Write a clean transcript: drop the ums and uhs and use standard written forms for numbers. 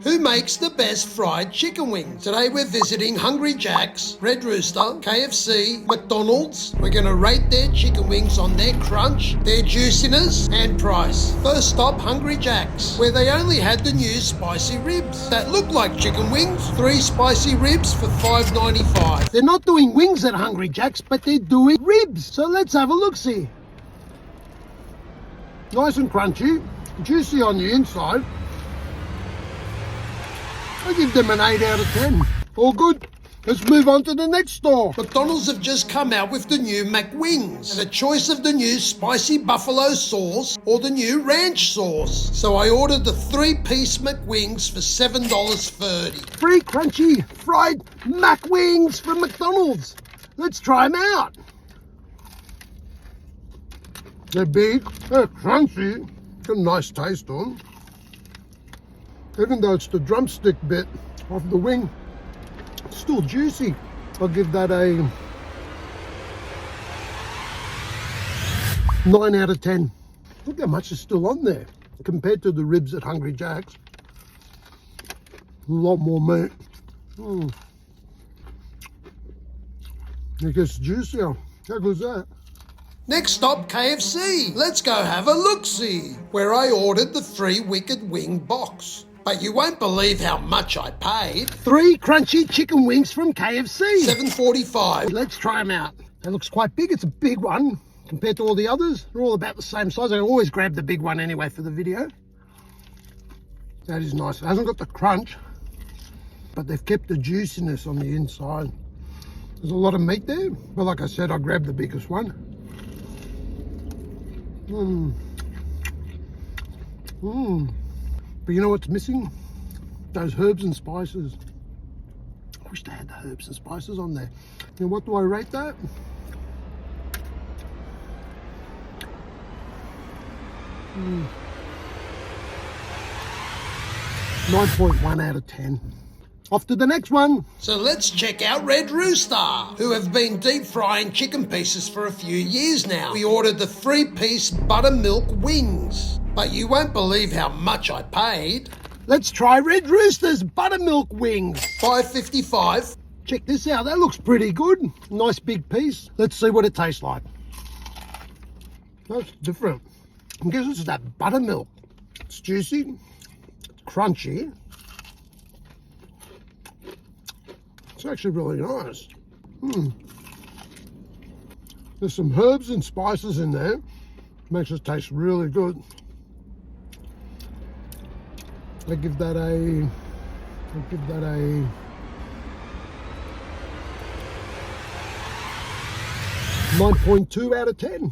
Who makes the best fried chicken wings? Today we're visiting Hungry Jack's, Red Rooster, KFC, McDonald's. We're going to rate their chicken wings on their crunch, their juiciness and price. First stop, Hungry Jack's, where they only had the new spicy ribs that look like chicken wings. 3 spicy ribs for $5.95. They're not doing wings at Hungry Jack's, but they're doing ribs. So let's have a look-see. Nice and crunchy, juicy on the inside. I give them an 8 out of 10. All good. Let's move on to the next store. McDonald's have just come out with the new McWings and a choice of the new spicy buffalo sauce or the new ranch sauce. So I ordered the 3-piece McWings for $7.30. 3 crunchy fried McWings from McDonald's. Let's try them out. They're big, they're crunchy, got a nice taste to them. Even though it's the drumstick bit of the wing, it's still juicy. I'll give that a 9 out of 10. Look how much is still on there compared to the ribs at Hungry Jack's. A lot more meat. It gets juicier. How good is that? Next stop, KFC. Let's go have a look-see, where I ordered the 3 Wicked Wing box. But you won't believe how much I paid. 3 crunchy chicken wings from KFC. $7.45. Let's try them out. It looks quite big. It's a big one compared to all the others. They're all about the same size. I always grab the big one anyway for the video. That is nice. It hasn't got the crunch, but they've kept the juiciness on the inside. There's a lot of meat there, but like I said, I grabbed the biggest one. But you know what's missing? Those herbs and spices. I wish they had the herbs and spices on there. And what do I rate that? Mm. 9.1 out of 10. Off to the next one. So let's check out Red Rooster, who have been deep frying chicken pieces for a few years now. We ordered the 3-piece buttermilk wings, but you won't believe how much I paid. Let's try Red Rooster's buttermilk wings. $5.55. Check this out, that looks pretty good. Nice big piece. Let's see what it tastes like. That's different. I guess it's that buttermilk. It's juicy, it's crunchy. It's actually really nice. There's some herbs and spices in there. Makes it taste really good. I'll give that a 9.2 out of 10.